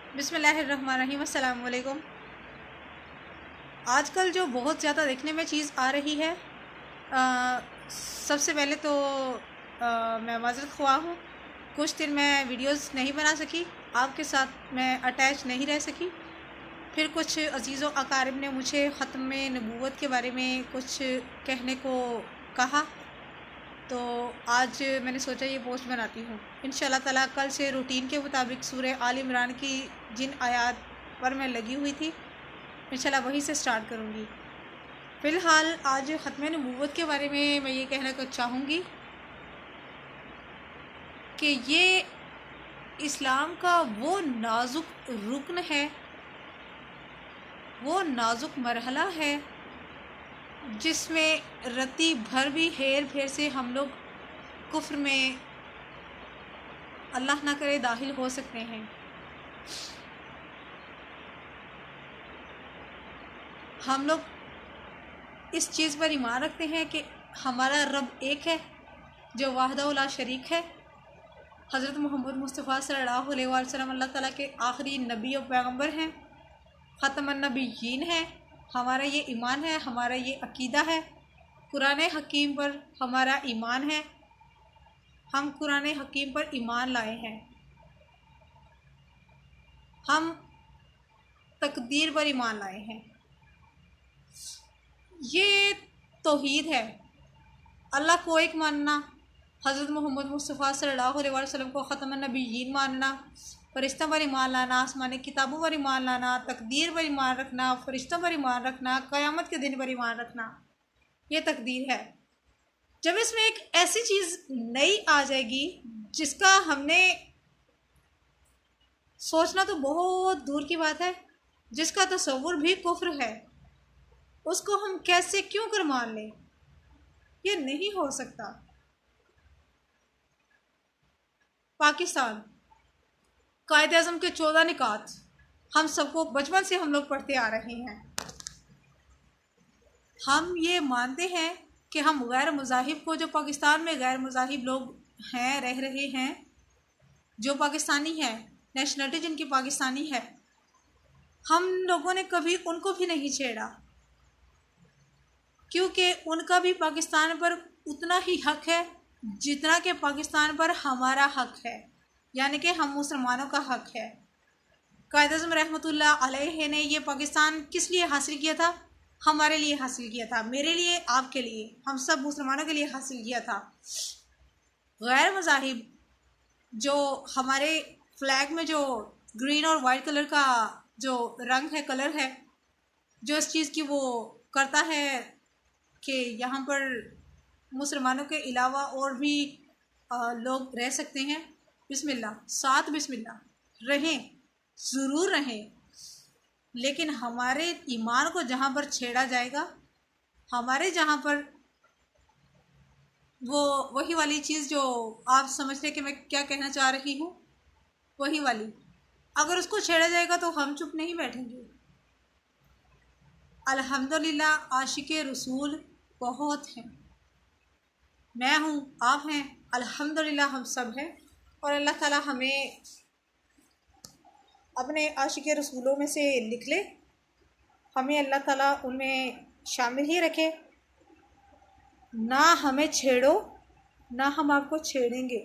बिस्मिल्लाहिर्रहमानिर्रहीम। अस्सलाम वालेकुम। आजकल जो बहुत ज़्यादा देखने में चीज़ आ रही है, सबसे पहले तो मैं माज़रत ख़्वाह हूँ। कुछ दिन मैं वीडियोस नहीं बना सकी, आपके साथ मैं अटैच नहीं रह सकी। फिर कुछ अज़ीज़ व अक़ारिब ने मुझे ख़त्म नबूवत के बारे में कुछ कहने को कहा, तो आज मैंने सोचा ये पोस्ट बनाती हूँ। इंशाअल्लाह ताला कल से रूटीन के मुताबिक सूरह आल इमरान की जिन आयात पर मैं लगी हुई थी, इंशाअल्लाह वहीं से स्टार्ट करूँगी। फ़िलहाल आज ख़त्म नबूवत के बारे में मैं ये कहना चाहूँगी कि ये इस्लाम का वो नाजुक रुकन है, वो नाजुक मरहला है जिसमें रत्ती भर भी हेर फेर से हम लोग कुफ्र में अल्लाह ना करे दाखिल हो सकते हैं। हम लोग इस चीज़ पर ईमान रखते हैं कि हमारा रब एक है जो वाहदहु ला शरीक है। हज़रत मोहम्मद मुस्तफ़ा सल्लल्लाहु अलैहि वसल्लम अल्लाह ताला के आखिरी नबी और पैगम्बर हैं, ख़ातमुन नबिय्यीन हैं। हमारा ये ईमान है, हमारा ये अकीदा है। कुरान हकीम पर हमारा ईमान है, हम कुरान हकीम पर ईमान लाए हैं। हम तकदीर पर ईमान लाए हैं। ये तौहीद है, अल्लाह को एक मानना, हज़रत मोहम्मद मुस्तफ़ा सल्लल्लाहु अलैहि वसल्लम को ख़ातमुन नबिय्यीन मानना, फ़रिश्तों पर ईमान लाना, आसमानी किताबों पर ईमान लाना, तकदीर पर ईमान रखना, फ़रिश्तों पर ईमान रखना, क़यामत के दिन पर ईमान रखना, ये तकदीर है। जब इसमें एक ऐसी चीज़ नई आ जाएगी जिसका हमने सोचना तो बहुत दूर की बात है, जिसका तसव्वुर भी कुफ्र है, उसको हम कैसे क्यों कर मान लें? ये नहीं हो सकता। पाकिस्तान कायदे आज़म के 14 निकात हम सबको बचपन से हम लोग पढ़ते आ रहे हैं। हम ये मानते हैं कि हम गैर मज़ाहिब को, जो पाकिस्तान में गैर मज़ाहिब लोग हैं, रह रहे हैं, जो पाकिस्तानी हैं, नेशनलिटी जिनकी पाकिस्तानी है, हम लोगों ने कभी उनको भी नहीं छेड़ा, क्योंकि उनका भी पाकिस्तान पर उतना ही हक है जितना कि पाकिस्तान पर हमारा हक है, यानी कि हम मुसलमानों का हक है। कायद आज़म रहमतुल्लाह अलैह ने ये पाकिस्तान किस लिए हासिल किया था? हमारे लिए हासिल किया था, मेरे लिए, आपके लिए, हम सब मुसलमानों के लिए हासिल किया था। गैर मज़ाहिब जो हमारे फ्लैग में जो ग्रीन और वाइट कलर का जो रंग है, कलर है, जो इस चीज़ की वो करता है कि यहाँ पर मुसलमानों के अलावा और भी लोग रह सकते हैं, बिस्मिल्लाह, साथ बिस्मिल्लाह रहें, ज़रूर रहें, लेकिन हमारे ईमान को जहाँ पर छेड़ा जाएगा, हमारे जहाँ पर वो वही वाली चीज़ जो आप समझ रहे कि मैं क्या कहना चाह रही हूँ, वही वाली, अगर उसको छेड़ा जाएगा तो हम चुप नहीं बैठेंगे। अल्हम्दुलिल्लाह आशिक़े रसूल बहुत हैं, मैं हूँ, आप हैं, अल्हम्दुलिल्लाह हम सब हैं। और अल्लाह ताला हमें अपने आशिक़े रसूलों में से लिख ले, हमें अल्लाह ताला उनमें शामिल ही रखे। ना हमें छेड़ो, ना हम आपको छेड़ेंगे,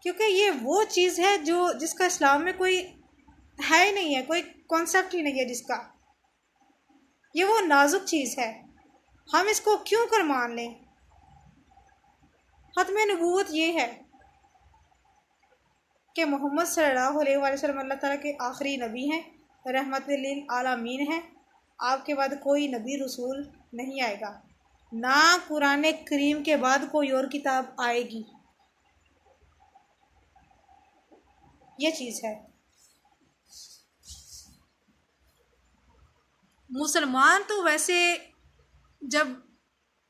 क्योंकि ये वो चीज़ है जो जिसका इस्लाम में कोई है ही नहीं है, कोई कॉन्सेप्ट ही नहीं है जिसका। ये वो नाजुक चीज़ है, हम इसको क्यों कर मान लें? ख़त्म नबूवत ये है कि मोहम्मद सल्लल्लाहु अलैहि वसल्लम अल्लाह ताला के आखिरी नबी हैं, रहमत लिल आलमीन हैं। आपके बाद कोई नबी रसूल नहीं आएगा, ना कुरान करीम के बाद कोई और किताब आएगी। ये चीज़ है। मुसलमान तो वैसे जब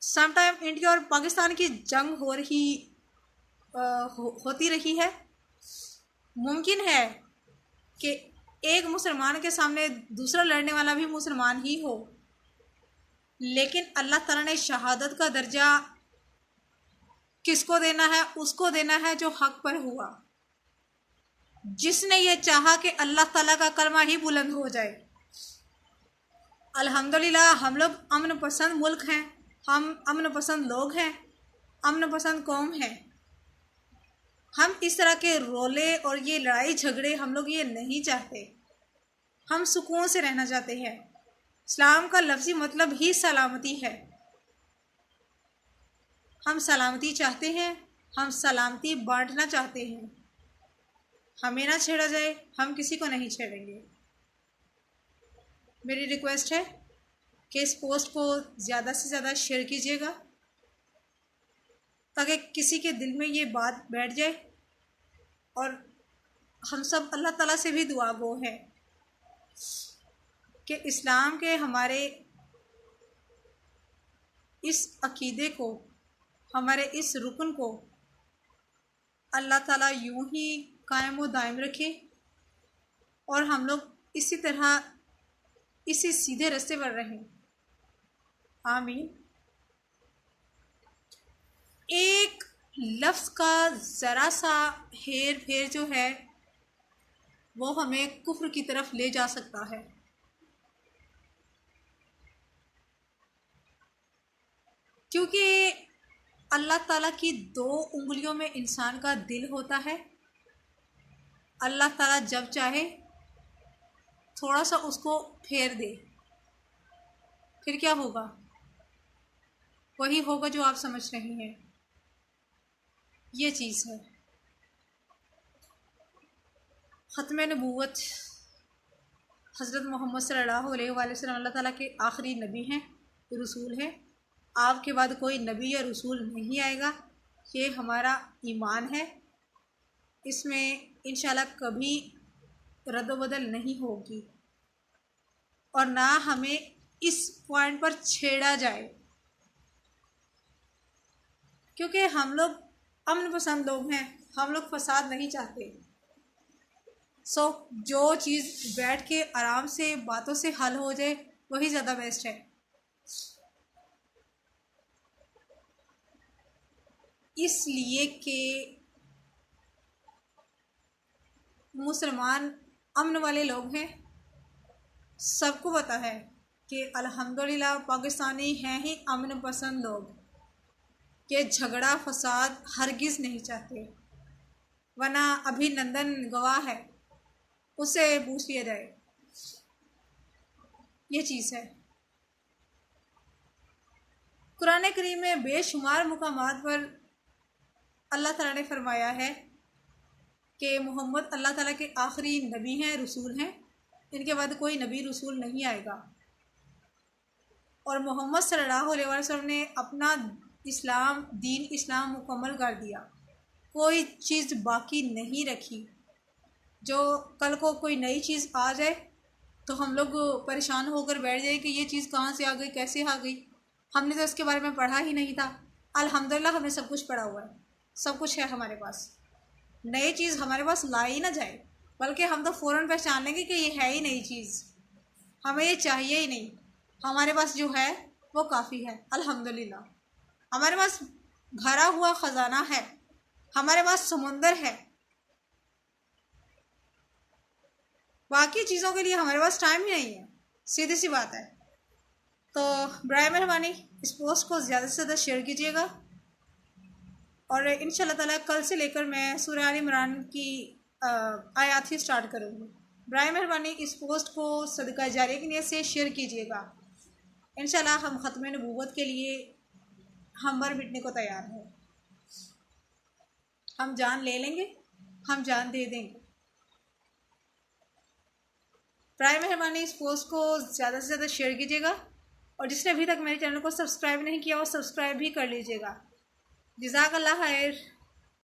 सम टाइम इंडिया और पाकिस्तान की जंग होती रही है, मुमकिन है कि एक मुसलमान के सामने दूसरा लड़ने वाला भी मुसलमान ही हो, लेकिन अल्लाह ताला ने शहादत का दर्जा किसको देना है? उसको देना है जो हक पर हुआ। जिसने ये चाहा कि अल्लाह ताला का कलमा ही बुलंद हो जाए। अल्हम्दुलिल्लाह हम लोग अमन पसंद मुल्क हैं, हम अमन पसंद लोग हैं, अमन पसंद कौम है। हम इस तरह के रोले और ये लड़ाई झगड़े हम लोग ये नहीं चाहते। हम सुकून से रहना चाहते हैं। इस्लाम का लफ्ज़ी मतलब ही सलामती है। हम सलामती चाहते हैं, हम सलामती बांटना चाहते हैं। हमें ना छेड़ा जाए, हम किसी को नहीं छेड़ेंगे। मेरी रिक्वेस्ट है कि इस पोस्ट को ज़्यादा से ज़्यादा शेयर कीजिएगा ताकि किसी के दिल में ये बात बैठ जाए। और हम सब अल्लाह ताला से भी दुआ गो हैं कि इस्लाम के हमारे इस अकीदे को, हमारे इस रुकन को अल्लाह ताला यूं ही कायम व दायम रखे और हम लोग इसी तरह इसी सीधे रास्ते पर रहें। आमीन। एक लफ्ज़ का ज़रा सा हेर फेर जो है वो हमें कुफ्र की तरफ ले जा सकता है। क्योंकि अल्लाह ताला की 2 उंगलियों में इंसान का दिल होता है। अल्लाह ताला जब चाहे थोड़ा सा उसको फेर दे, फिर क्या होगा? वही होगा जो आप समझ रहे हैं। ये चीज़ है। ख़त्म नबूवत हज़रत मोहम्मद सल्लल्लाहु अलैहि वसल्लम अल्लाह ताला के आखिरी नबी हैं, रसूल हैं। आपके बाद कोई नबी या रसूल नहीं आएगा। ये हमारा ईमान है। इसमें इंशाल्लाह कभी रद्द-बदल नहीं होगी और ना हमें इस पॉइंट पर छेड़ा जाए, क्योंकि हम लोग अमन पसंद लोग हैं। हम लोग फसाद नहीं चाहते। जो चीज़ बैठ के आराम से बातों से हल हो जाए वही ज़्यादा बेस्ट है। इसलिए कि मुसलमान अमन वाले लोग हैं। सबको पता है कि अल्हम्दुलिल्लाह पाकिस्तानी हैं ही अमन पसंद लोग, कि झगड़ा फसाद हरगिज़ नहीं चाहते। वरना अभिनंदन गवाह है, उससे पूछ लिया जाए। ये चीज़ है। कुरान करीम में बेशुमार मुकामात पर अल्लाह ताला ने फरमाया है कि मोहम्मद अल्लाह ताला के आखिरी नबी हैं, रसूल हैं। इनके बाद कोई नबी रसूल नहीं आएगा। और मोहम्मद सल्लल्लाहु अलैहि वसल्लम ने अपना दीन इस्लाम मुकम्मल कर दिया। कोई चीज़ बाकी नहीं रखी। जो कल को कोई नई चीज़ आ जाए तो हम लोग परेशान होकर बैठ जाए कि ये चीज़ कहाँ से आ गई, कैसे आ गई। हमने तो इसके बारे में पढ़ा ही नहीं था। अल्हम्दुलिल्लाह हमने सब कुछ पढ़ा हुआ है, सब कुछ है हमारे पास। नई चीज़ हमारे पास लाई ना जाए, बल्कि हम तो फ़ौरन पहचान लेंगे कि ये है ही नई चीज़, हमें ये चाहिए ही नहीं। हमारे पास जो है वो काफ़ी है। अल्हम्दुलिल्लाह हमारे पास भरा हुआ ख़जाना है, हमारे पास समुंदर है। बाकी चीज़ों के लिए हमारे पास टाइम ही नहीं है। सीधी सी बात है। तो बराए मेहरबानी इस पोस्ट को ज़्यादा से ज़्यादा शेयर कीजिएगा। और इंशाल्लाह ताला कल से लेकर मैं सूरह आल इमरान की आयत ही स्टार्ट करूँगी। बराए मेहरबानी इस पोस्ट को सदका जारी की नीयत से शेयर कीजिएगा। इंशाल्लाह हम ख़त्म नबूवत के लिए हम मर मिटने को तैयार हैं। हम जान ले लेंगे, हम जान दे देंगे। बराए मेहरबानी इस पोस्ट को ज़्यादा से ज़्यादा शेयर कीजिएगा। और जिसने अभी तक मेरे चैनल को सब्सक्राइब नहीं किया वो सब्सक्राइब भी कर लीजिएगा। जज़ाकल्लाह खैर।